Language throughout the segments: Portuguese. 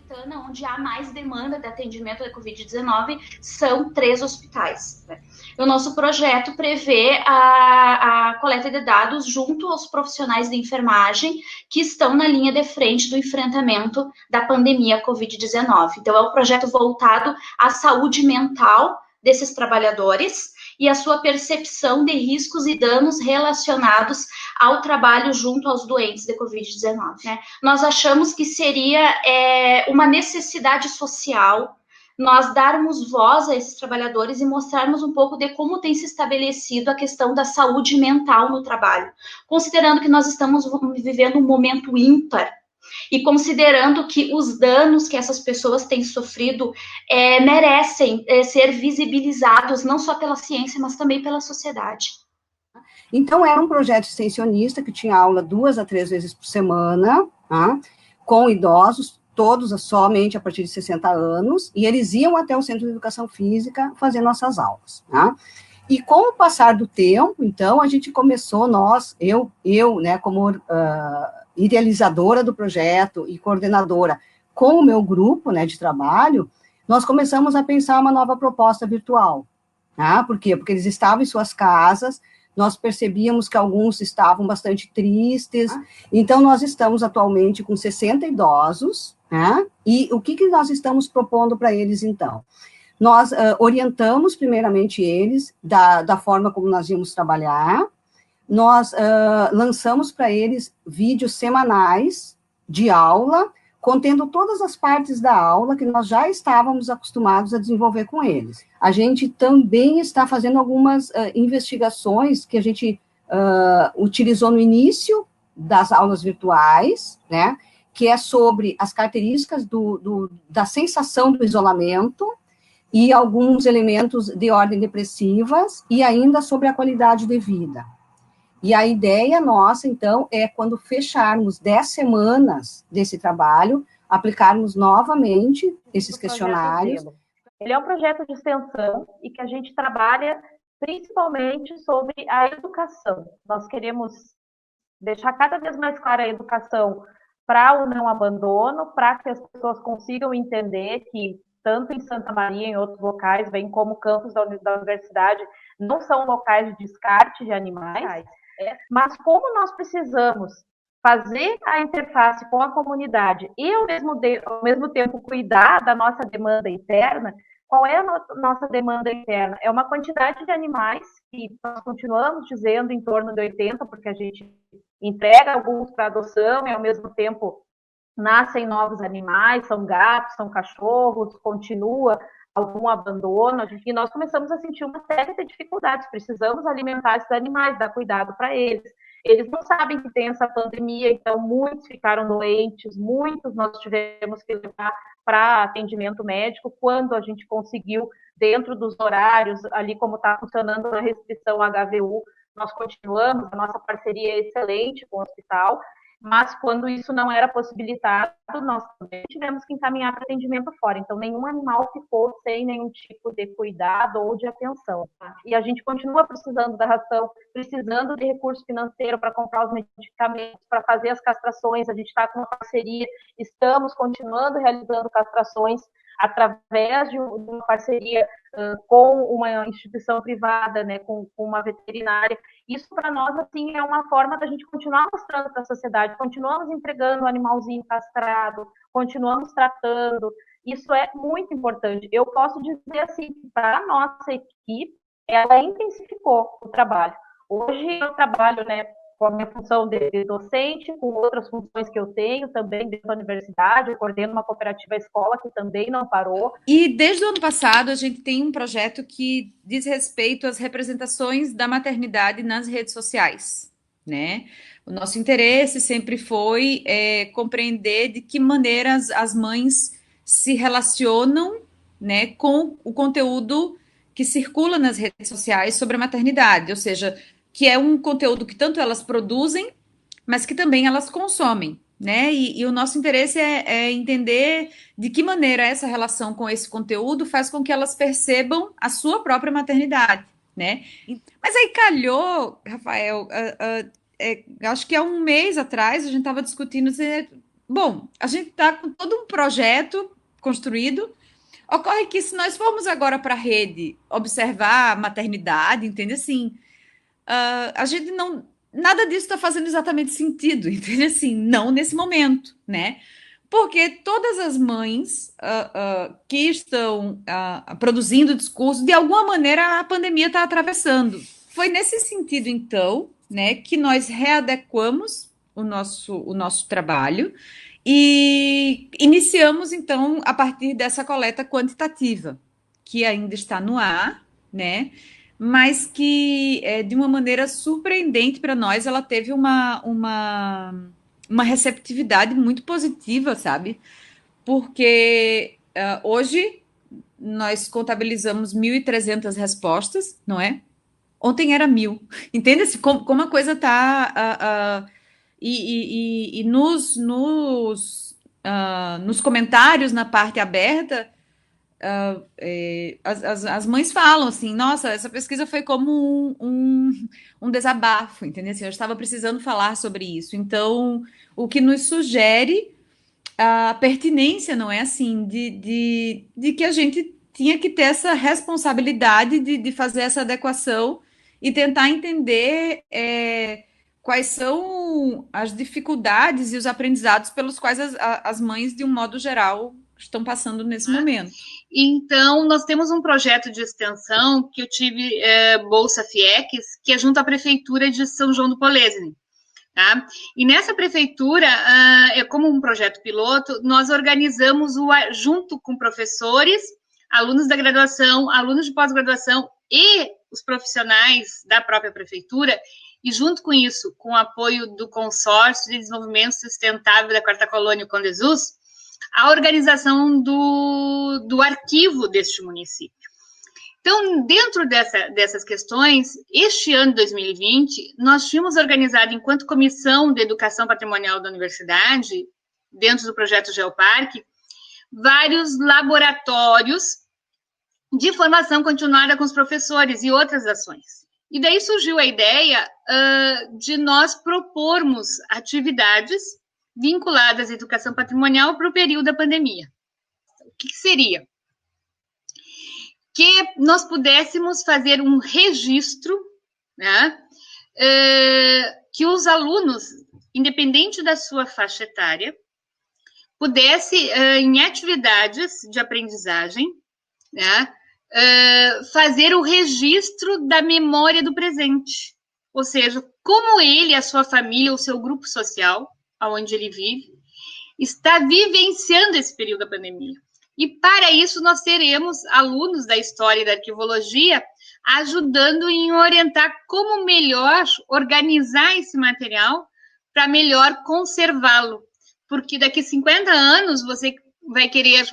metropolitana, onde há mais demanda de atendimento da Covid-19, são 3 hospitais. Né? O nosso projeto prevê a coleta de dados junto aos profissionais de enfermagem que estão na linha de frente do enfrentamento da pandemia Covid-19. Então, é um projeto voltado à saúde mental desses trabalhadores e a sua percepção de riscos e danos relacionados ao trabalho junto aos doentes de Covid-19. Né? Nós achamos que seria uma necessidade social nós darmos voz a esses trabalhadores e mostrarmos um pouco de como tem se estabelecido a questão da saúde mental no trabalho, considerando que nós estamos vivendo um momento ímpar e considerando que os danos que essas pessoas têm sofrido merecem ser visibilizados não só pela ciência, mas também pela sociedade. Então, era um projeto extensionista que tinha aula 2 a 3 vezes por semana, tá? Com idosos, todos somente a partir de 60 anos, e eles iam até o Centro de Educação Física fazer nossas aulas, tá? E com o passar do tempo, então, a gente começou, eu né, como idealizadora do projeto e coordenadora com o meu grupo, né, de trabalho, nós começamos a pensar uma nova proposta virtual, tá? Por quê? Porque eles estavam em suas casas, nós percebíamos que alguns estavam bastante tristes, então nós estamos atualmente com 60 idosos, né? E o que nós estamos propondo para eles, então? Nós orientamos, primeiramente, eles da forma como nós íamos trabalhar, nós lançamos para eles vídeos semanais de aula, contendo todas as partes da aula que nós já estávamos acostumados a desenvolver com eles. A gente também está fazendo algumas investigações que a gente utilizou no início das aulas virtuais, né, que é sobre as características da sensação do isolamento, e alguns elementos de ordem depressivas, e ainda sobre a qualidade de vida. E a ideia nossa, então, é quando fecharmos 10 semanas desse trabalho, aplicarmos novamente esses questionários. Ele é um projeto de extensão e que a gente trabalha principalmente sobre a educação. Nós queremos deixar cada vez mais clara a educação para o não abandono, para que as pessoas consigam entender que tanto em Santa Maria, em outros locais, bem como campos da universidade, não são locais de descarte de animais, mas como nós precisamos fazer a interface com a comunidade e, ao mesmo tempo, cuidar da nossa demanda interna. Qual é a nossa demanda interna? É uma quantidade de animais que nós continuamos dizendo em torno de 80, porque a gente entrega alguns para adoção e, ao mesmo tempo, nascem novos animais, são gatos, são cachorros, continua algum abandono, e nós começamos a sentir uma série de dificuldades, precisamos alimentar esses animais, dar cuidado para eles. Eles não sabem que tem essa pandemia, então muitos ficaram doentes, muitos nós tivemos que levar para atendimento médico, quando a gente conseguiu, dentro dos horários, ali como está funcionando a restrição HVU, nós continuamos, a nossa parceria é excelente com o hospital, mas quando isso não era possibilitado, nós também tivemos que encaminhar para atendimento fora. Então, nenhum animal ficou sem nenhum tipo de cuidado ou de atenção. Tá? E a gente continua precisando da ração, precisando de recurso financeiro para comprar os medicamentos, para fazer as castrações. A gente está com uma parceria, estamos continuando realizando castrações através de uma parceria com uma instituição privada, né, com uma veterinária. Isso, para nós, assim, é uma forma da gente continuar mostrando para a sociedade, continuamos entregando o animalzinho castrado, continuamos tratando, isso é muito importante. Eu posso dizer, assim, para a nossa equipe, ela intensificou o trabalho. Hoje eu trabalho, né, com a minha função de docente, com outras funções que eu tenho também dentro da universidade, eu coordeno uma cooperativa escola que também não parou. E desde o ano passado a gente tem um projeto que diz respeito às representações da maternidade nas redes sociais, né? O nosso interesse sempre foi compreender de que maneira as mães se relacionam, né, com o conteúdo que circula nas redes sociais sobre a maternidade, ou seja, que é um conteúdo que tanto elas produzem, mas que também elas consomem, né? E o nosso interesse é entender de que maneira essa relação com esse conteúdo faz com que elas percebam a sua própria maternidade, né? Mas aí calhou, Rafael, acho que há um mês atrás a gente estava discutindo bom, a gente está com todo um projeto construído. Ocorre que se nós formos agora para a rede observar a maternidade, entende assim, a gente não, nada disso está fazendo exatamente sentido, entende assim, não nesse momento, né? Porque todas as mães que estão produzindo discurso, de alguma maneira a pandemia está atravessando. Foi nesse sentido, então, né, que nós readequamos o nosso trabalho e iniciamos, então, a partir dessa coleta quantitativa, que ainda está no ar, né, mas que, de uma maneira surpreendente para nós, ela teve uma receptividade muito positiva, sabe? Porque hoje nós contabilizamos 1.300 respostas, não é? Ontem era 1.000. Entende-se como a coisa está... e nos comentários, na parte aberta, as mães falam assim, nossa, essa pesquisa foi como um desabafo, entendeu? Assim, eu estava precisando falar sobre isso. Então, o que nos sugere a pertinência, não é assim, de que a gente tinha que ter essa responsabilidade de fazer essa adequação e tentar entender quais são as dificuldades e os aprendizados pelos quais as mães, de um modo geral, estão passando nesse momento. Então, nós temos um projeto de extensão que eu tive Bolsa FIEX, que é junto à Prefeitura de São João do Polesine. Tá? E nessa prefeitura, como um projeto piloto, nós organizamos, junto com professores, alunos da graduação, alunos de pós-graduação e os profissionais da própria prefeitura, e junto com isso, com o apoio do Consórcio de Desenvolvimento Sustentável da Quarta Colônia Condesus, a organização do arquivo deste município. Então, dentro dessas questões, este ano de 2020, nós tínhamos organizado, enquanto Comissão de Educação Patrimonial da Universidade, dentro do projeto Geoparque, vários laboratórios de formação continuada com os professores e outras ações. E daí surgiu a ideia de nós propormos atividades vinculadas à educação patrimonial para o período da pandemia. O que seria? Que nós pudéssemos fazer um registro, né, que os alunos, independente da sua faixa etária, pudesse, em atividades de aprendizagem, né, fazer o registro da memória do presente, ou seja, como ele, a sua família, o seu grupo social, onde ele vive, está vivenciando esse período da pandemia. E para isso nós teremos alunos da História e da Arquivologia ajudando em orientar como melhor organizar esse material para melhor conservá-lo. Porque daqui a 50 anos você vai querer,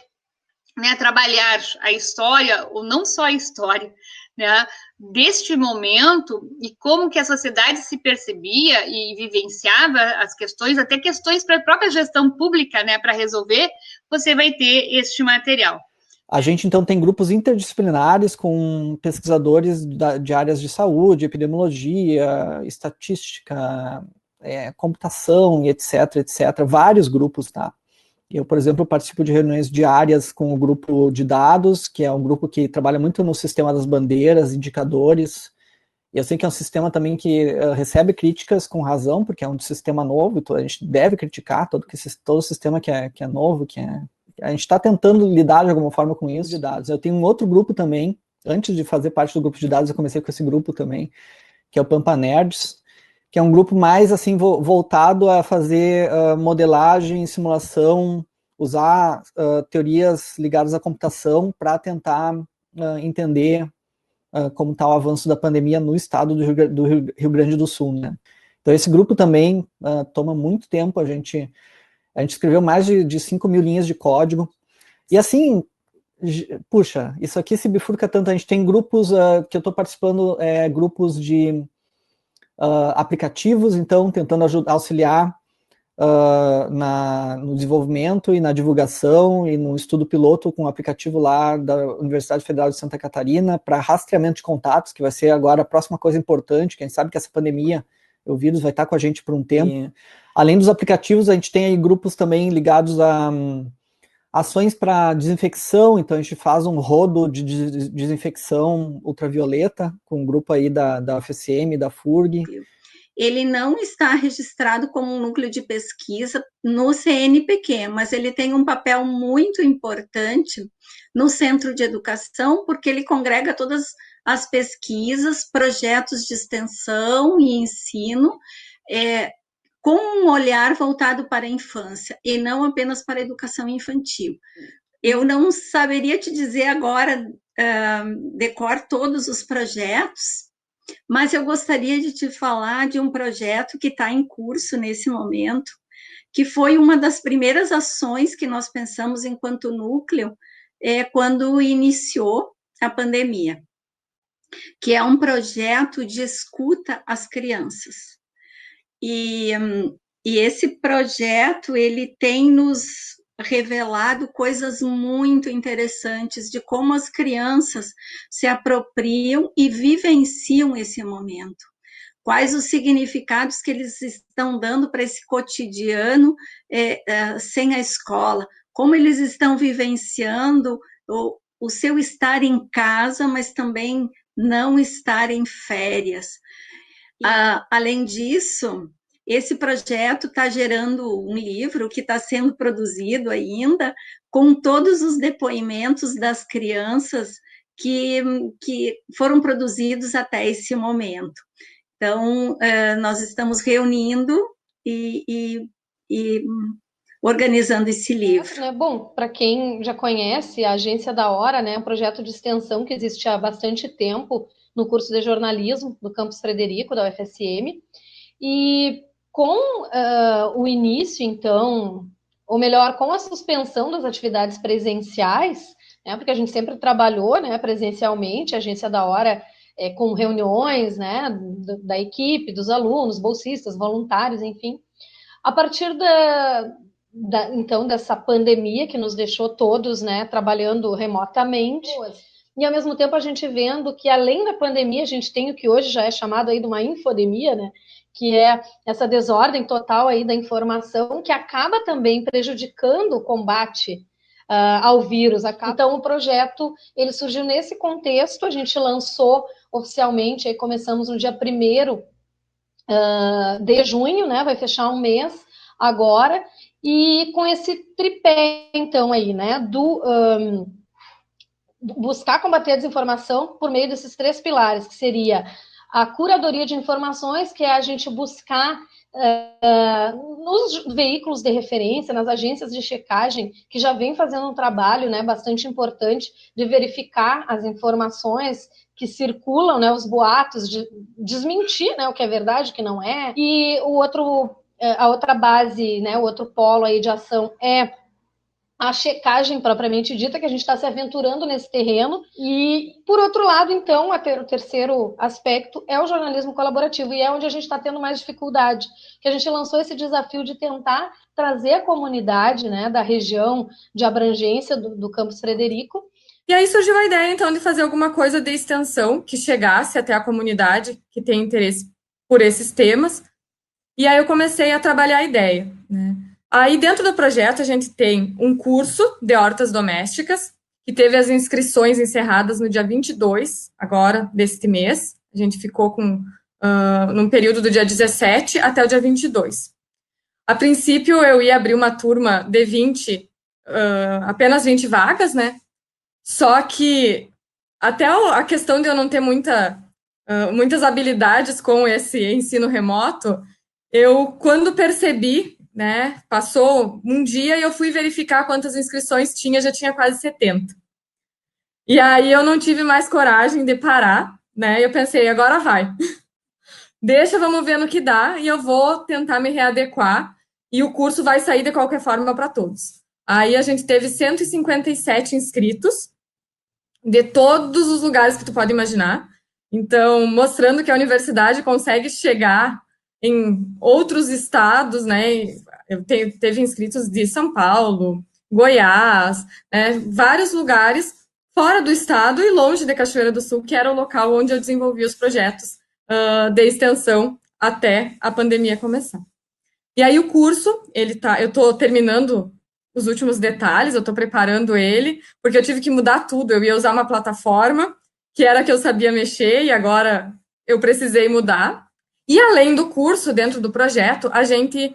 né, trabalhar a história, ou não só a história, né, deste momento e como que a sociedade se percebia e vivenciava as questões, até questões para a própria gestão pública, né, para resolver, você vai ter este material. A gente, então, tem grupos interdisciplinares com pesquisadores de áreas de saúde, epidemiologia, estatística, computação e etc, vários grupos, tá? Eu, por exemplo, participo de reuniões diárias com o grupo de dados, que é um grupo que trabalha muito no sistema das bandeiras, indicadores. E eu sei que é um sistema também que recebe críticas com razão, porque é um sistema novo, então a gente deve criticar todo sistema que é novo, a gente está tentando lidar de alguma forma com isso de dados. Eu tenho um outro grupo também, antes de fazer parte do grupo de dados, eu comecei com esse grupo também, que é o Pampa Nerds, que é um grupo mais assim voltado a fazer modelagem, simulação, usar teorias ligadas à computação para tentar entender como está o avanço da pandemia no estado do Rio Grande do Sul, né? Então esse grupo também toma muito tempo, a gente escreveu mais de 5.000 linhas de código, e assim, puxa, isso aqui se bifurca tanto, a gente tem grupos que eu estou participando, grupos de aplicativos, então, tentando auxiliar no desenvolvimento e na divulgação e no estudo piloto com um aplicativo lá da Universidade Federal de Santa Catarina para rastreamento de contatos, que vai ser agora a próxima coisa importante, que a gente sabe que essa pandemia, o vírus vai estar com a gente por um tempo. Além dos aplicativos, a gente tem aí grupos também ligados a ações para desinfecção, então a gente faz um rodo de desinfecção ultravioleta com um grupo aí da UFSM, da FURG. Ele não está registrado como um núcleo de pesquisa no CNPq, mas ele tem um papel muito importante no Centro de Educação, porque ele congrega todas as pesquisas, projetos de extensão e ensino, com um olhar voltado para a infância, e não apenas para a educação infantil. Eu não saberia te dizer agora, decor todos os projetos, mas eu gostaria de te falar de um projeto que está em curso nesse momento, que foi uma das primeiras ações que nós pensamos enquanto núcleo, quando iniciou a pandemia, que é um projeto de escuta às crianças. E esse projeto, ele tem nos revelado coisas muito interessantes de como as crianças se apropriam e vivenciam esse momento. Quais os significados que eles estão dando para esse cotidiano sem a escola, como eles estão vivenciando o seu estar em casa, mas também não estar em férias. Além disso, esse projeto está gerando um livro que está sendo produzido ainda, com todos os depoimentos das crianças que foram produzidos até esse momento. Então, nós estamos reunindo e organizando esse livro. Bom, para quem já conhece, a Agência da Hora, né, é um projeto de extensão que existe há bastante tempo no curso de jornalismo do Campus Frederico, da UFSM, e com o início, então, ou melhor, com a suspensão das atividades presenciais, né, porque a gente sempre trabalhou, né, presencialmente, a Agência da Hora, com reuniões, né, da equipe, dos alunos, bolsistas, voluntários, enfim. A partir então, dessa pandemia que nos deixou todos, né, trabalhando remotamente, e ao mesmo tempo a gente vendo que além da pandemia a gente tem o que hoje já é chamado aí de uma infodemia, né, que é essa desordem total aí da informação que acaba também prejudicando o combate ao vírus. Então o projeto, ele surgiu nesse contexto, a gente lançou oficialmente, aí começamos no dia 1º de junho, né, vai fechar um mês agora, e com esse tripé, então, aí, né, buscar combater a desinformação por meio desses 3 pilares, que seria a curadoria de informações, que é a gente buscar nos veículos de referência, nas agências de checagem, que já vem fazendo um trabalho, né, bastante importante de verificar as informações que circulam, né, os boatos, de desmentir, né, o que é verdade, o que não é. E a outra base, né, o outro polo aí de ação é a checagem propriamente dita, que a gente está se aventurando nesse terreno. E, por outro lado, então, o terceiro aspecto é o jornalismo colaborativo, e é onde a gente está tendo mais dificuldade, que a gente lançou esse desafio de tentar trazer a comunidade, né, da região de abrangência do Campus Frederico. E aí surgiu a ideia, então, de fazer alguma coisa de extensão que chegasse até a comunidade que tem interesse por esses temas. E aí eu comecei a trabalhar a ideia, né? Aí, dentro do projeto, a gente tem um curso de hortas domésticas, que teve as inscrições encerradas no dia 22, agora, deste mês. A gente ficou num período do dia 17 até o dia 22. A princípio, eu ia abrir uma turma de 20, apenas 20 vagas, né? Só que, até a questão de eu não ter muitas habilidades com esse ensino remoto, eu, quando percebi, né, passou um dia e eu fui verificar quantas inscrições tinha, já tinha quase 70. E aí eu não tive mais coragem de parar, né, eu pensei, agora vai. Vamos ver no que dá, e eu vou tentar me readequar, e o curso vai sair de qualquer forma para todos. Aí a gente teve 157 inscritos, de todos os lugares que tu pode imaginar, então, mostrando que a universidade consegue chegar em outros estados, né? Teve inscritos de São Paulo, Goiás, né? Vários lugares fora do estado e longe de Cachoeira do Sul, que era o local onde eu desenvolvi os projetos de extensão até a pandemia começar. E aí o curso, eu estou terminando os últimos detalhes, eu estou preparando ele, porque eu tive que mudar tudo. Eu ia usar uma plataforma que era a que eu sabia mexer e agora eu precisei mudar. E além do curso, dentro do projeto, a gente,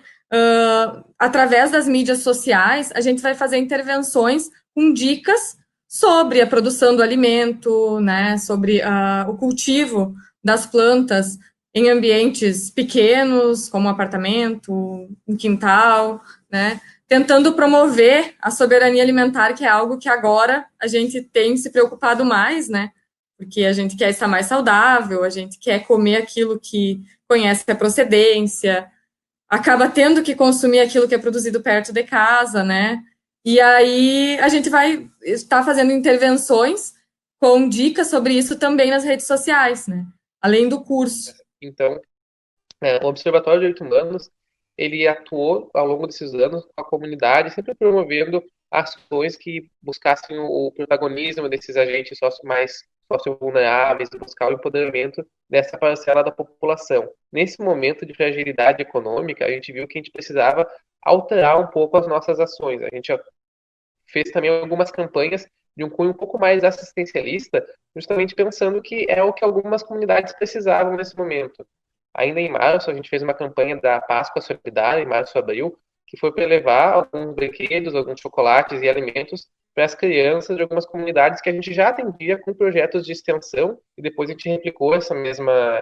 através das mídias sociais, a gente vai fazer intervenções com dicas sobre a produção do alimento, né, sobre o cultivo das plantas em ambientes pequenos, como um apartamento, um quintal, né, tentando promover a soberania alimentar, que é algo que agora a gente tem se preocupado mais, né, porque a gente quer estar mais saudável, a gente quer comer aquilo que conhece a procedência, acaba tendo que consumir aquilo que é produzido perto de casa, né, e aí a gente vai estar fazendo intervenções com dicas sobre isso também nas redes sociais, né, além do curso. Então, o Observatório de Direitos Humanos, ele atuou ao longo desses anos com a comunidade, sempre promovendo ações que buscassem o protagonismo desses agentes mais socio-vulneráveis, buscar o empoderamento dessa parcela da população. Nesse momento de fragilidade econômica, a gente viu que a gente precisava alterar um pouco as nossas ações. A gente fez também algumas campanhas de um cunho um pouco mais assistencialista, justamente pensando que é o que algumas comunidades precisavam nesse momento. Ainda em março, a gente fez uma campanha da Páscoa Solidária, em março e abril, que foi para levar alguns brinquedos, alguns chocolates e alimentos para as crianças de algumas comunidades que a gente já atendia com projetos de extensão, e depois a gente replicou essa mesma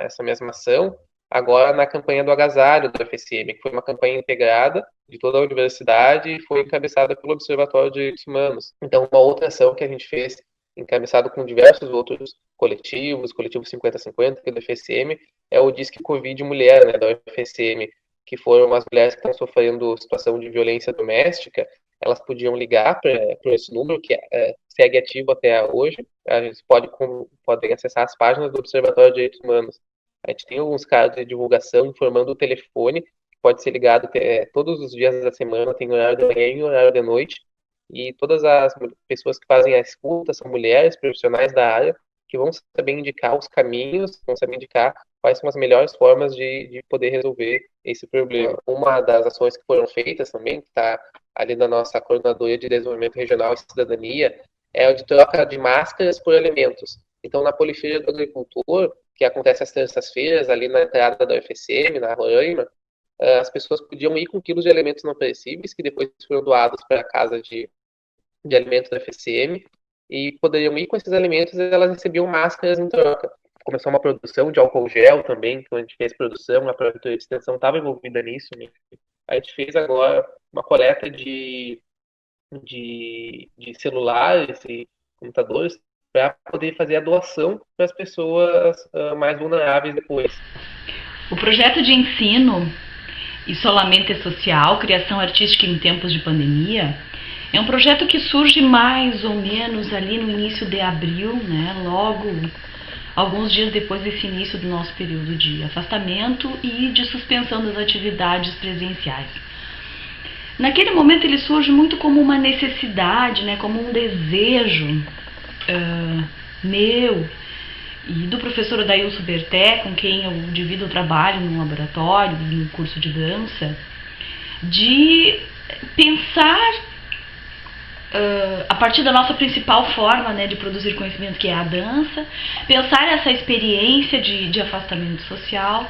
ação agora na campanha do agasalho do FSM, que foi uma campanha integrada de toda a universidade e foi encabeçada pelo Observatório de Direitos Humanos. Então, uma outra ação que a gente fez, encabeçado com diversos outros coletivos, coletivo 50-50, que é do FSM, é o Disque Covid Mulher, né, da UFSM, que foram as mulheres que estão sofrendo situação de violência doméstica. Elas podiam ligar para esse número, que segue ativo até hoje. A gente podem acessar as páginas do Observatório de Direitos Humanos. A gente tem alguns casos de divulgação informando o telefone, que pode ser ligado todos os dias da semana, tem horário de manhã e horário de noite. E todas as pessoas que fazem a escuta são mulheres, profissionais da área, que vão saber indicar os caminhos, vão saber indicar quais são as melhores formas de poder resolver esse problema. Uma das ações que foram feitas também, que está ali na nossa Coordenadoria de Desenvolvimento Regional e Cidadania, é a de troca de máscaras por alimentos. Então, na Polifeira do Agricultor, que acontece às terças-feiras, ali na entrada da UFSM, na Roraima, as pessoas podiam ir com quilos de alimentos não perecíveis, que depois foram doados para a casa de alimentos da UFSM, e poderiam ir com esses alimentos e elas recebiam máscaras em troca. Começou uma produção de álcool gel também, que a gente fez produção, a Prefeitura de Extensão estava envolvida nisso, né? A gente fez agora uma coleta de celulares e computadores para poder fazer a doação para as pessoas mais vulneráveis depois. O projeto de ensino, isolamento social, criação artística em tempos de pandemia, é um projeto que surge mais ou menos ali no início de abril, né? Logo, alguns dias depois desse início do nosso período de afastamento e de suspensão das atividades presenciais. Naquele momento ele surge muito como uma necessidade, né? Como um desejo meu e do professor Adailson Berté, com quem eu divido o trabalho no laboratório, no curso de dança, de pensar a partir da nossa principal forma, né, de produzir conhecimento, que é a dança, pensar essa experiência de afastamento social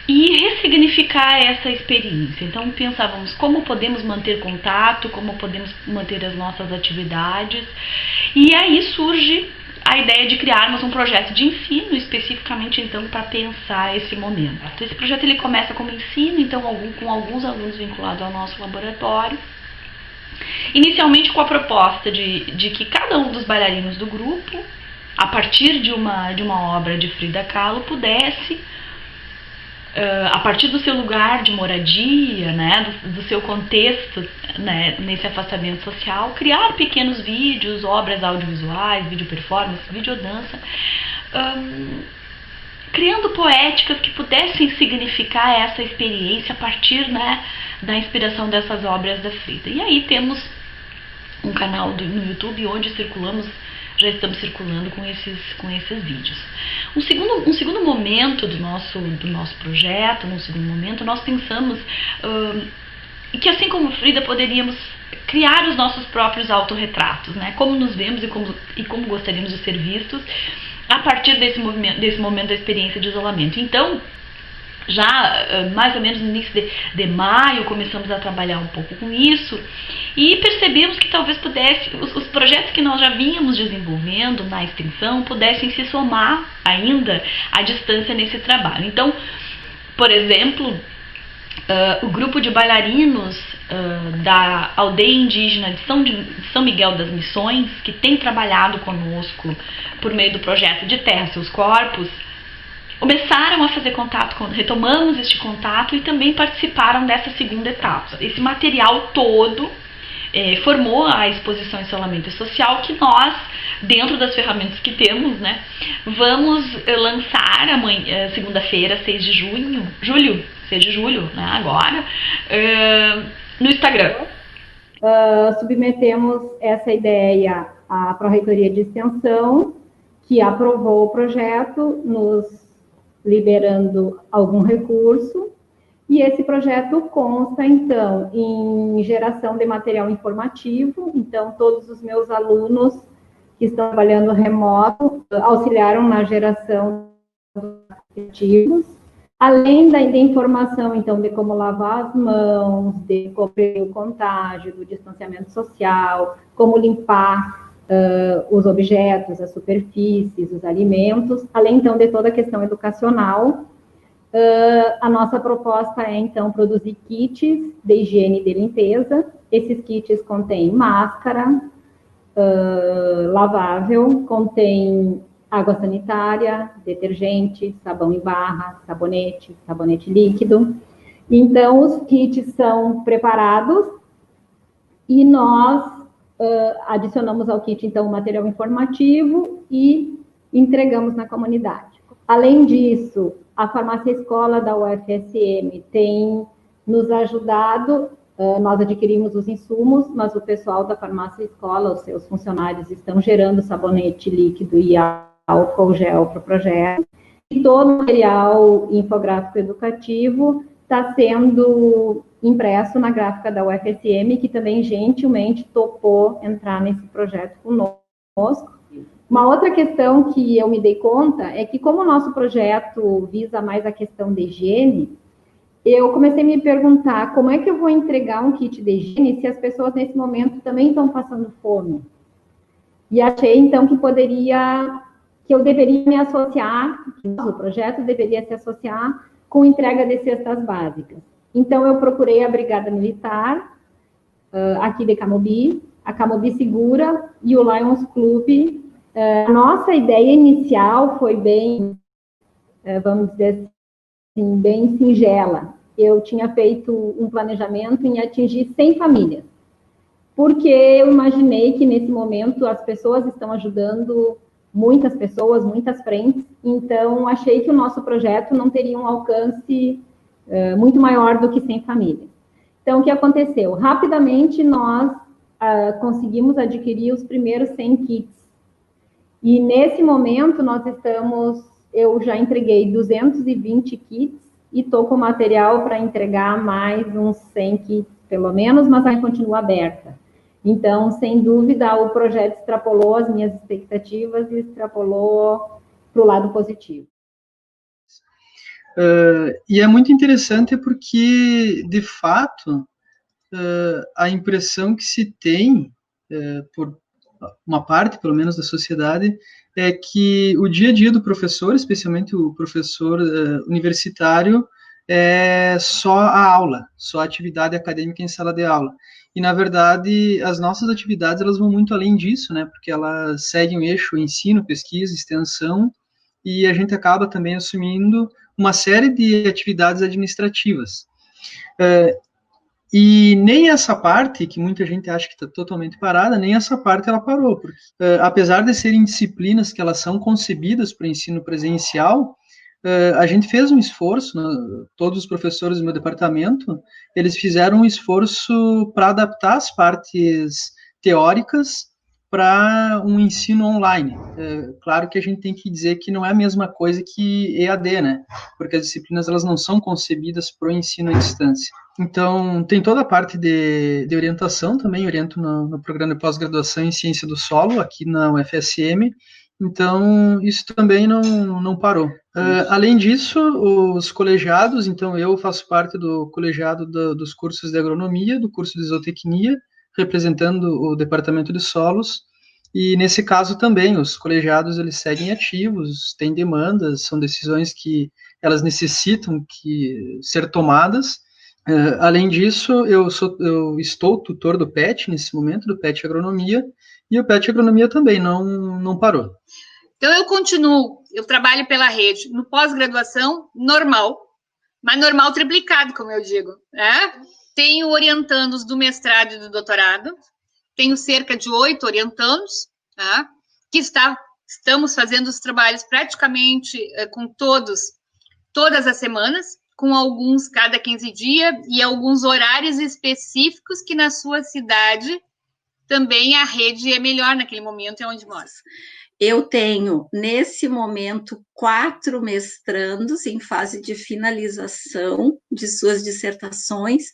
e ressignificar essa experiência. Então pensávamos como podemos manter contato, como podemos manter as nossas atividades, e aí surge a ideia de criarmos um projeto de ensino especificamente então para pensar esse momento. Esse projeto ele começa como ensino, então com alguns alunos vinculados ao nosso laboratório, inicialmente com a proposta de que cada um dos bailarinos do grupo, a partir de uma obra de Frida Kahlo, pudesse, a partir do seu lugar de moradia, né, do seu contexto, né, nesse afastamento social, criar pequenos vídeos, obras audiovisuais, vídeo performance, videodança, criando poéticas que pudessem significar essa experiência a partir, né, da inspiração dessas obras da Frida. E aí temos um canal no YouTube onde circulamos já estamos circulando com esses vídeos. Um segundo momento do nosso projeto, num segundo momento, nós pensamos que, assim como Frida, poderíamos criar os nossos próprios autorretratos, né? Como nos vemos e como gostaríamos de ser vistos a partir desse momento da experiência de isolamento. Então, já mais ou menos no início de maio, começamos a trabalhar um pouco com isso e percebemos que talvez os projetos que nós já vínhamos desenvolvendo na extensão pudessem se somar ainda à distância nesse trabalho. Então, por exemplo, o grupo de bailarinos da aldeia indígena de São Miguel das Missões, que tem trabalhado conosco por meio do projeto De Terra Seus Corpos, começaram a fazer contato, retomamos este contato e também participaram dessa segunda etapa. Esse material todo formou a exposição Isolamento Social, que nós, dentro das ferramentas que temos, né, vamos lançar amanhã, segunda-feira, 6 de julho, né, agora, no Instagram. Submetemos essa ideia à Pró-Reitoria de Extensão, que aprovou o projeto, nos liberando algum recurso, e esse projeto consta, então, em geração de material informativo. Então, todos os meus alunos que estão trabalhando remoto auxiliaram na geração dos artigos, além da informação, então, de como lavar as mãos, de como prevenir o contágio, do distanciamento social, como limpar os objetos, as superfícies, os alimentos, além, então, de toda a questão educacional. A nossa proposta é, então, produzir kits de higiene e de limpeza. Esses kits contêm máscara lavável, contém água sanitária, detergente, sabão em barra, sabonete líquido. Então, os kits são preparados e nós adicionamos ao kit, então, o material informativo e entregamos na comunidade. Além disso, a Farmácia Escola da UFSM tem nos ajudado, nós adquirimos os insumos, mas o pessoal da Farmácia Escola, os seus funcionários, estão gerando sabonete líquido e álcool gel para o projeto. E todo o material infográfico educativo está sendo impresso na gráfica da UFSM, que também gentilmente topou entrar nesse projeto conosco. Uma outra questão que eu me dei conta é que, como o nosso projeto visa mais a questão de higiene, eu comecei a me perguntar como é que eu vou entregar um kit de higiene se as pessoas nesse momento também estão passando fome. E achei, então, que eu deveria me associar, que o projeto deveria se associar com entrega de cestas básicas. Então, eu procurei a Brigada Militar, aqui de Camobi, a Camobi Segura e o Lions Club. A nossa ideia inicial foi bem, vamos dizer assim, bem singela. Eu tinha feito um planejamento em atingir 100 famílias, porque eu imaginei que nesse momento as pessoas estão ajudando muitas pessoas, muitas frentes, então achei que o nosso projeto não teria um alcance muito maior do que 100 famílias. Então, o que aconteceu? Rapidamente nós conseguimos adquirir os primeiros 100 kits. E nesse momento eu já entreguei 220 kits e estou com material para entregar mais uns 100 kits, pelo menos, mas ainda continua aberta. Então, sem dúvida, o projeto extrapolou as minhas expectativas e extrapolou para o lado positivo. E é muito interessante porque, de fato, a impressão que se tem, por uma parte, pelo menos, da sociedade, é que o dia a dia do professor, especialmente o professor universitário, é só a aula, só a atividade acadêmica em sala de aula. E, na verdade, as nossas atividades, elas vão muito além disso, né? Porque elas seguem o eixo ensino, pesquisa, extensão, e a gente acaba também assumindo uma série de atividades administrativas. E nem essa parte, que muita gente acha que está totalmente parada, nem essa parte ela parou, porque apesar de serem disciplinas que elas são concebidas para o ensino presencial, a gente fez um esforço, né, todos os professores do meu departamento, eles fizeram um esforço para adaptar as partes teóricas para um ensino online. Claro que a gente tem que dizer que não é a mesma coisa que EAD, né? Porque as disciplinas elas não são concebidas para o ensino à distância. Então, tem toda a parte de orientação também, oriento no programa de pós-graduação em Ciência do Solo, aqui na UFSM, então isso também não parou. Além disso, os colegiados, então eu faço parte do colegiado dos cursos de agronomia, do curso de zootecnia, representando o departamento de solos, e nesse caso também os colegiados eles seguem ativos, têm demandas, são decisões que elas necessitam ser tomadas. Além disso, eu estou tutor do PET nesse momento, do PET Agronomia, e o PET Agronomia também não parou. Então eu continuo, eu trabalho pela rede no pós-graduação normal, mas normal triplicado, como eu digo, né? Tenho orientandos do mestrado e do doutorado, tenho cerca de 8 orientandos, tá? Que estamos fazendo os trabalhos praticamente com todas as semanas, com alguns cada 15 dias e alguns horários específicos que na sua cidade também a rede é melhor naquele momento, é onde mora. Eu tenho, nesse momento, 4 mestrandos em fase de finalização de suas dissertações.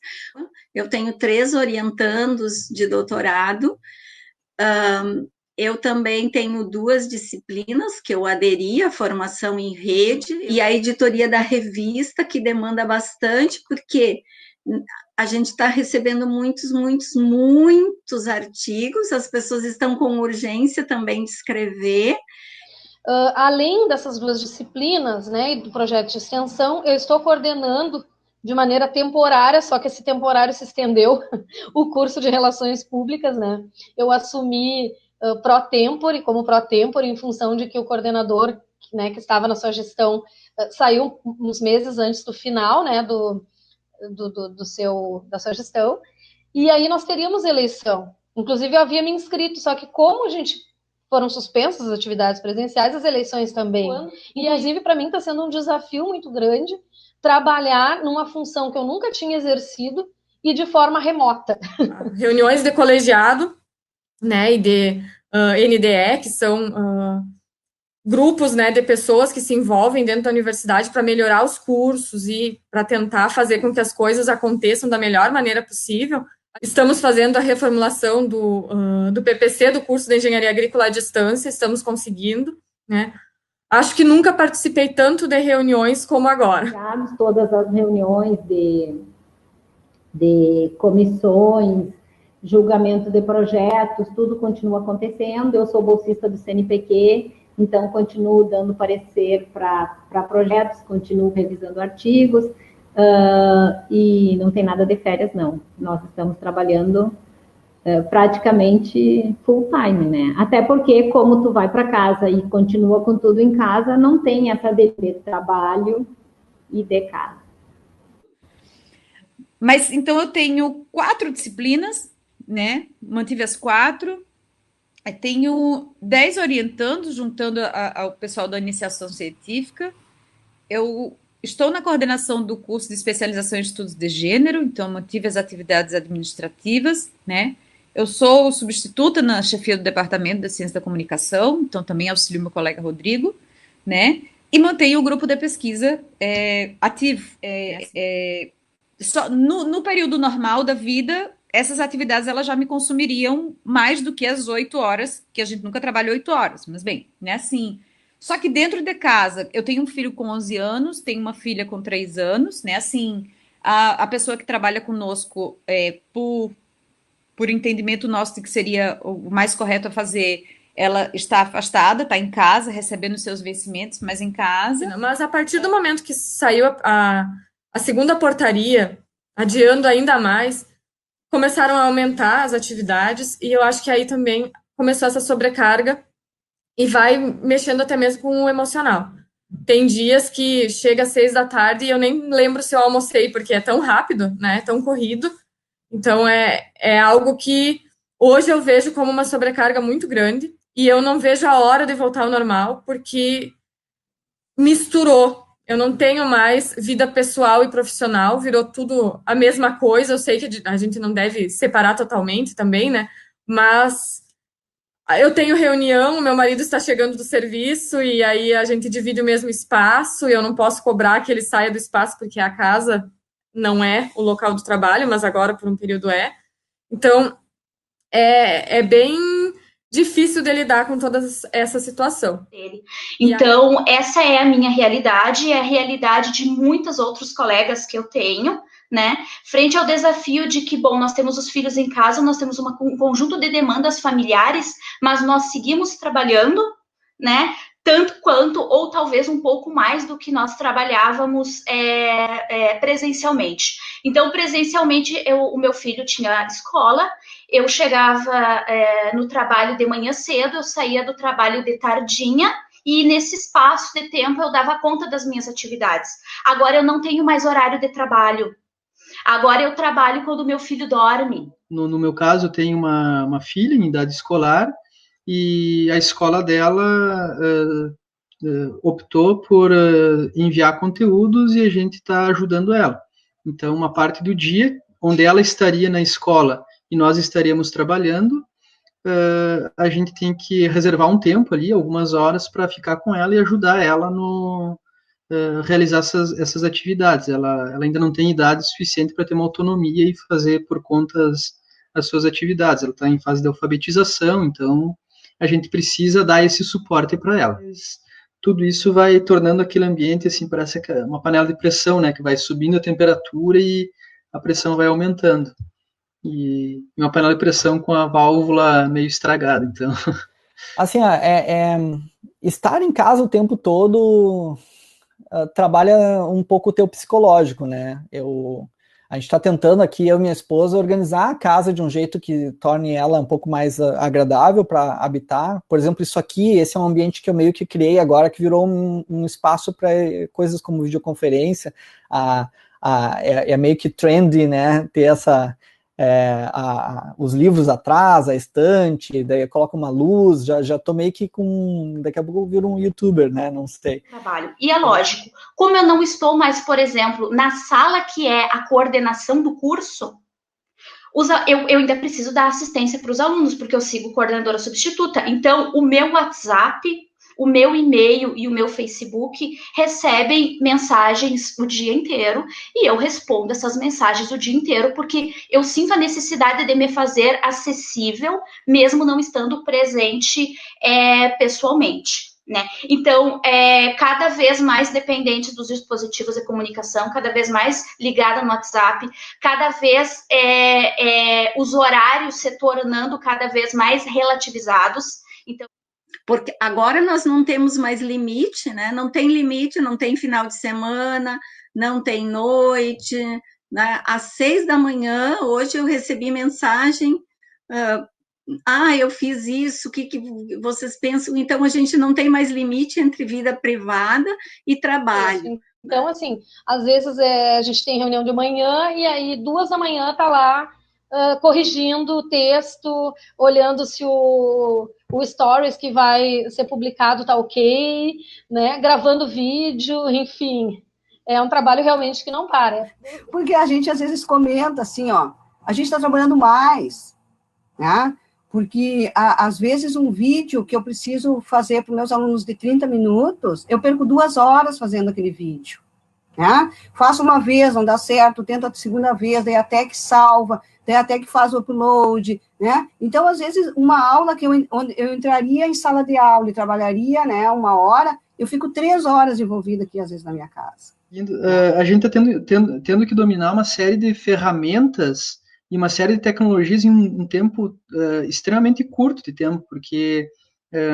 Eu tenho 3 orientandos de doutorado. Eu também tenho 2 disciplinas que eu aderi à formação em rede e a editoria da revista, que demanda bastante, porque a gente está recebendo muitos artigos, as pessoas estão com urgência também de escrever. Além dessas 2 disciplinas, né, e do projeto de extensão, eu estou coordenando de maneira temporária, só que esse temporário se estendeu, o curso de Relações Públicas, né? Eu assumi pro tempore, como pro tempore, em função de que o coordenador, né, que estava na sua gestão, saiu uns meses antes do final, né, da sua gestão, e aí nós teríamos eleição. Inclusive, eu havia me inscrito, só que como foram suspensas as atividades presenciais, as eleições também. Inclusive, para mim, está sendo um desafio muito grande trabalhar numa função que eu nunca tinha exercido e de forma remota. Reuniões de colegiado, né, e de NDE, que são grupos, né, de pessoas que se envolvem dentro da universidade para melhorar os cursos e para tentar fazer com que as coisas aconteçam da melhor maneira possível. Estamos fazendo a reformulação do PPC, do curso de Engenharia Agrícola à Distância, estamos conseguindo, né? Acho que nunca participei tanto de reuniões como agora. Todas as reuniões de comissões, julgamento de projetos, tudo continua acontecendo. Eu sou bolsista do CNPq, então continuo dando parecer para projetos, continuo revisando artigos, e não tem nada de férias, não. Nós estamos trabalhando praticamente full time, né? Até porque, como tu vai para casa e continua com tudo em casa, não tem essa de trabalho e de casa. Mas, então, eu tenho 4 disciplinas, né? Mantive as 4. Tenho 10 orientandos, juntando ao pessoal da iniciação científica. Eu estou na coordenação do curso de especialização em estudos de gênero, então mantive as atividades administrativas, né? Eu sou substituta na chefia do Departamento da Ciência da Comunicação, então também auxilio meu colega Rodrigo, né? E mantenho o grupo de pesquisa ativo. Só no período normal da vida, essas atividades elas já me consumiriam mais do que as 8 horas, que a gente nunca trabalha 8 horas, mas bem, né, assim. Só que dentro de casa, eu tenho um filho com 11 anos, tenho uma filha com 3 anos, né, assim, a pessoa que trabalha conosco, por entendimento nosso de que seria o mais correto a fazer, ela está afastada, está em casa, recebendo seus vencimentos, mas em casa. Mas a partir do momento que saiu a segunda portaria, adiando ainda mais, começaram a aumentar as atividades, e eu acho que aí também começou essa sobrecarga e vai mexendo até mesmo com o emocional. Tem dias que chega às 6 da tarde e eu nem lembro se eu almocei, porque é tão rápido, né, tão corrido. Então, é algo que hoje eu vejo como uma sobrecarga muito grande, e eu não vejo a hora de voltar ao normal, porque misturou. Eu não tenho mais vida pessoal e profissional, virou tudo a mesma coisa. Eu sei que a gente não deve separar totalmente também, né? Mas eu tenho reunião, meu marido está chegando do serviço e aí a gente divide o mesmo espaço e eu não posso cobrar que ele saia do espaço porque a casa não é o local do trabalho, mas agora por um período é. Então, é bem difícil de lidar com toda essa situação. Então, essa é a minha realidade, é a realidade de muitos outros colegas que eu tenho, né? Frente ao desafio de que, bom, nós temos os filhos em casa, nós temos um conjunto de demandas familiares, mas nós seguimos trabalhando, né? Tanto quanto, ou talvez um pouco mais do que nós trabalhávamos presencialmente. Então, presencialmente, o meu filho tinha escola, eu chegava no trabalho de manhã cedo, eu saía do trabalho de tardinha, e nesse espaço de tempo eu dava conta das minhas atividades. Agora eu não tenho mais horário de trabalho. Agora eu trabalho quando meu filho dorme. No meu caso, eu tenho uma filha em idade escolar, e a escola dela optou por enviar conteúdos e a gente está ajudando ela. Então, uma parte do dia, onde ela estaria na escola e nós estaríamos trabalhando, a gente tem que reservar um tempo ali, algumas horas, para ficar com ela e ajudar ela no realizar essas atividades. Ela ainda não tem idade suficiente para ter uma autonomia e fazer por conta as suas atividades. Ela está em fase de alfabetização, então a gente precisa dar esse suporte para ela. Tudo isso vai tornando aquele ambiente, assim, parece uma panela de pressão, né, que vai subindo a temperatura e a pressão vai aumentando. E uma panela de pressão com a válvula meio estragada, então... Assim, estar em casa o tempo todo trabalha um pouco o teu psicológico, né? A gente está tentando aqui, eu e minha esposa, organizar a casa de um jeito que torne ela um pouco mais agradável para habitar. Por exemplo, isso aqui, esse é um ambiente que eu meio que criei agora, que virou um espaço para coisas como videoconferência. É meio que trendy, né? Ter os livros atrás, a estante, daí eu coloco uma luz, já tô meio que daqui a pouco eu viro um youtuber, né, não sei. Trabalho. E é lógico, como eu não estou mais, por exemplo, na sala que é a coordenação do curso, eu ainda preciso dar assistência para os alunos, porque eu sigo coordenadora substituta, então o meu WhatsApp, o meu e-mail e o meu Facebook recebem mensagens o dia inteiro e eu respondo essas mensagens o dia inteiro porque eu sinto a necessidade de me fazer acessível, mesmo não estando presente pessoalmente. Né? Então, cada vez mais dependente dos dispositivos de comunicação, cada vez mais ligada no WhatsApp, cada vez os horários se tornando cada vez mais relativizados. Então, porque agora nós não temos mais limite, né? Não tem limite, não tem final de semana, não tem noite, né? Às 6 da manhã, hoje eu recebi mensagem, eu fiz isso, o que vocês pensam? Então, a gente não tem mais limite entre vida privada e trabalho. Então, assim, às vezes a gente tem reunião de manhã e aí 2 da manhã tá lá corrigindo o texto, olhando se o stories que vai ser publicado tá ok, né? Gravando vídeo, enfim. É um trabalho realmente que não para. Porque a gente às vezes comenta assim, ó, a gente está trabalhando mais, né? Porque às vezes um vídeo que eu preciso fazer para os meus alunos de 30 minutos, eu perco 2 horas fazendo aquele vídeo. Né? Faço uma vez, não dá certo, tento a segunda vez, daí até que salva, daí até que faz o upload, né? Então, às vezes, uma aula onde eu entraria em sala de aula e trabalharia, né, 1 hora, eu fico 3 horas envolvida aqui, às vezes, na minha casa. A gente está tendo que dominar uma série de ferramentas e uma série de tecnologias em um tempo extremamente curto de tempo, porque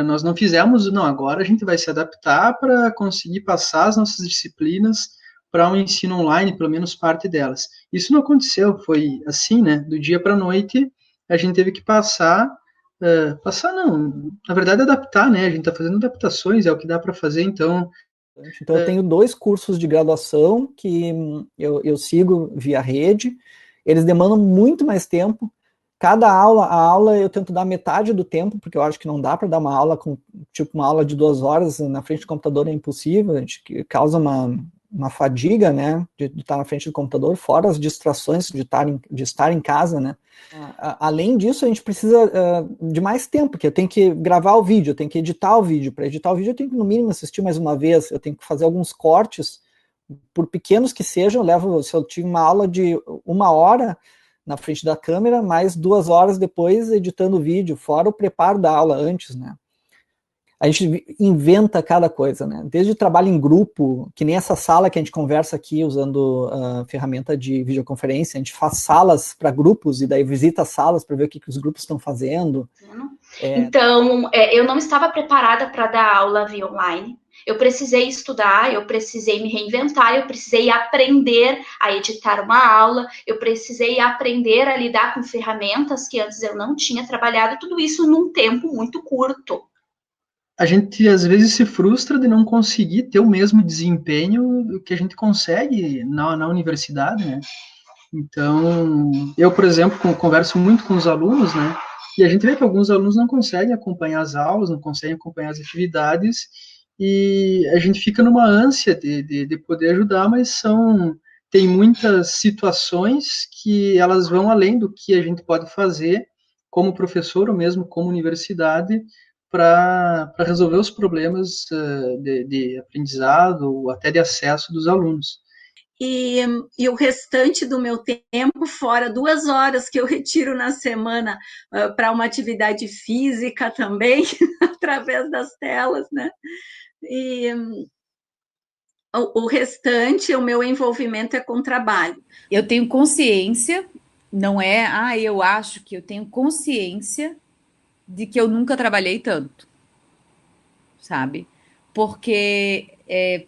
nós não fizemos, agora a gente vai se adaptar para conseguir passar as nossas disciplinas para um ensino online, pelo menos parte delas. Isso não aconteceu, foi assim, né? Do dia para a noite, a gente teve que na verdade adaptar, né? A gente está fazendo adaptações, é o que dá para fazer, então... Então, eu tenho 2 cursos de graduação que eu sigo via rede, eles demandam muito mais tempo. Cada aula eu tento dar metade do tempo, porque eu acho que não dá para dar uma aula de 2 horas na frente do computador, é impossível, a gente causa uma fadiga, né, de estar na frente do computador, fora as distrações de estar em casa, né. Além disso, a gente precisa de mais tempo, porque eu tenho que gravar o vídeo, eu tenho que editar o vídeo. Para editar o vídeo, eu tenho que, no mínimo, assistir mais uma vez, eu tenho que fazer alguns cortes, por pequenos que sejam. Se eu tive uma aula de 1 hora na frente da câmera, mais 2 horas depois editando o vídeo, fora o preparo da aula antes, né. A gente inventa cada coisa, né? Desde trabalho em grupo, que nem essa sala que a gente conversa aqui usando a ferramenta de videoconferência, a gente faz salas para grupos e daí visita as salas para ver o que os grupos estão fazendo. Então, eu não estava preparada para dar aula via online. Eu precisei estudar, eu precisei me reinventar, eu precisei aprender a editar uma aula, eu precisei aprender a lidar com ferramentas que antes eu não tinha trabalhado, tudo isso num tempo muito curto. A gente às vezes se frustra de não conseguir ter o mesmo desempenho que a gente consegue na universidade, né? Então, eu, por exemplo, converso muito com os alunos, né? E a gente vê que alguns alunos não conseguem acompanhar as aulas, não conseguem acompanhar as atividades, e a gente fica numa ânsia de poder ajudar, mas tem muitas situações que elas vão além do que a gente pode fazer como professor ou mesmo como universidade, para resolver os problemas de aprendizado ou até de acesso dos alunos. E o restante do meu tempo, fora 2 horas que eu retiro na semana para uma atividade física também, através das telas, né? E o restante, o meu envolvimento é com trabalho. Eu tenho consciência, não é, eu acho que eu tenho consciência de que eu nunca trabalhei tanto, sabe? Porque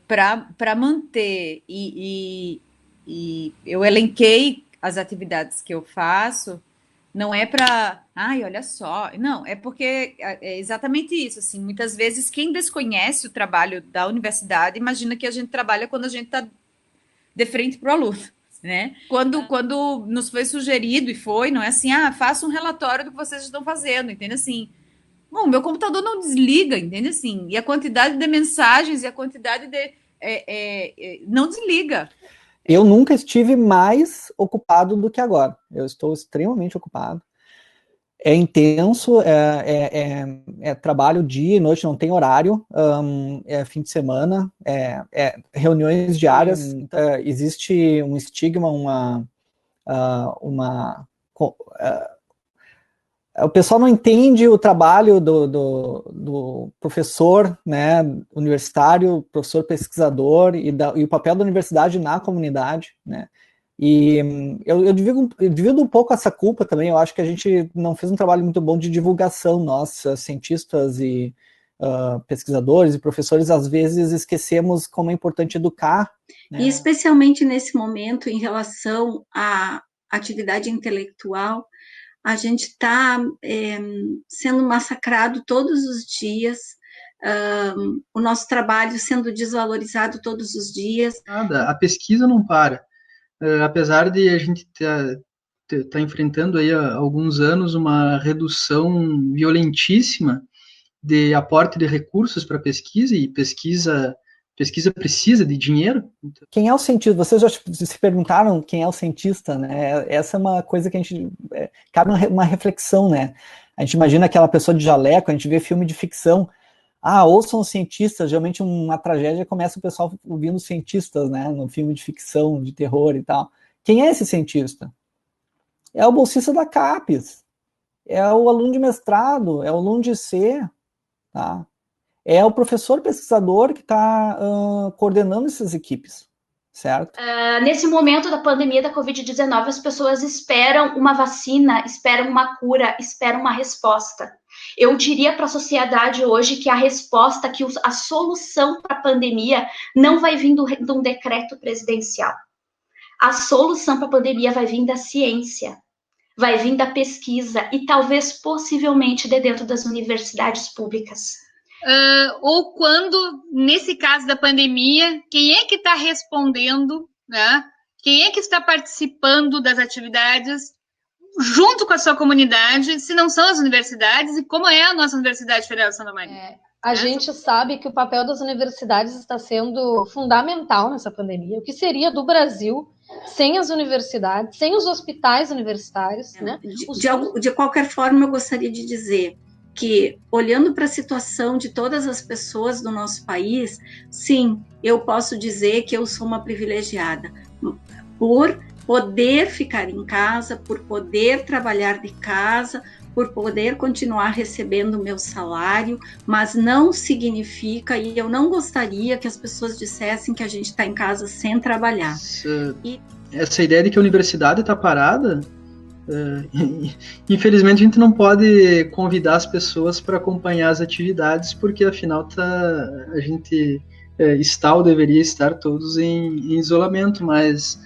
para manter e eu elenquei as atividades que eu faço, não é para, olha só, não, é porque é exatamente isso, assim, muitas vezes quem desconhece o trabalho da universidade imagina que a gente trabalha quando a gente está de frente para o aluno, né? Quando nos foi sugerido, não é assim, faça um relatório do que vocês estão fazendo, entende? Assim, bom, meu computador não desliga, entende? Assim, e a quantidade de mensagens e a quantidade de... não desliga. Eu nunca estive mais ocupado do que agora. Eu estou extremamente ocupado. É intenso, é trabalho dia e noite, não tem horário, é fim de semana, reuniões diárias, existe um estigma, o pessoal não entende o trabalho do professor, né, universitário, professor pesquisador e o papel da universidade na comunidade, né. E eu divido um pouco essa culpa também. Eu acho que a gente não fez um trabalho muito bom de divulgação. Nós, cientistas e pesquisadores e professores, às vezes esquecemos como é importante educar, né? E especialmente nesse momento, em relação à atividade intelectual, a gente está sendo massacrado todos os dias, o nosso trabalho sendo desvalorizado todos os dias. A pesquisa não para. Apesar de a gente tá enfrentando aí há alguns anos uma redução violentíssima de aporte de recursos para pesquisa, e pesquisa precisa de dinheiro. Quem é o cientista? Vocês já se perguntaram quem é o cientista, né? Essa é uma coisa que a gente... cabe uma reflexão, né? A gente imagina aquela pessoa de jaleco, a gente vê filme de ficção, ouçam os cientistas. Geralmente uma tragédia começa o pessoal ouvindo cientistas, né, no filme de ficção, de terror e tal. Quem é esse cientista? É o bolsista da CAPES, é o aluno de mestrado, é o aluno de C, tá? É o professor pesquisador que está coordenando essas equipes, certo? Nesse momento da pandemia da Covid-19, as pessoas esperam uma vacina, esperam uma cura, esperam uma resposta. Eu diria para a sociedade hoje que a resposta, que a solução para a pandemia não vai vir de um decreto presidencial. A solução para a pandemia vai vir da ciência, vai vir da pesquisa e talvez, possivelmente, de dentro das universidades públicas. Ou quando, nesse caso da pandemia, quem é que está respondendo, né? Quem é que está participando das atividades junto com a sua comunidade, se não são as universidades, e como é a nossa Universidade Federal de Santa Maria? A gente sabe que o papel das universidades está sendo fundamental nessa pandemia. O que seria do Brasil sem as universidades, sem os hospitais universitários, né? De qualquer forma, eu gostaria de dizer que, olhando para a situação de todas as pessoas do nosso país, sim, eu posso dizer que eu sou uma privilegiada por poder ficar em casa, por poder trabalhar de casa, por poder continuar recebendo o meu salário, mas não significa, e eu não gostaria que as pessoas dissessem que a gente está em casa sem trabalhar. Essa ideia de que a universidade está parada, infelizmente a gente não pode convidar as pessoas para acompanhar as atividades, porque afinal a gente está ou deveria estar todos em isolamento, mas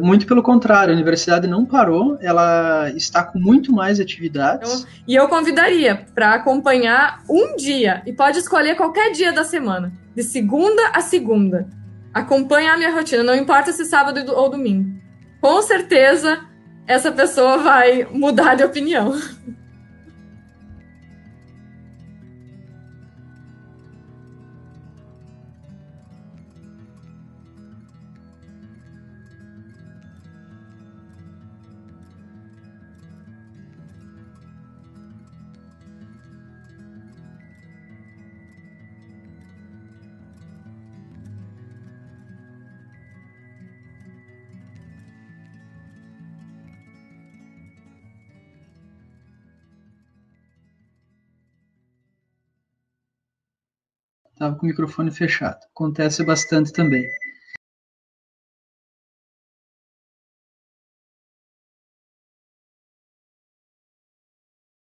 muito pelo contrário, a universidade não parou, ela está com muito mais atividades. E eu convidaria para acompanhar um dia, e pode escolher qualquer dia da semana, de segunda a segunda. Acompanha a minha rotina, não importa se sábado ou domingo. Com certeza, essa pessoa vai mudar de opinião. Estava com o microfone fechado. Acontece bastante também.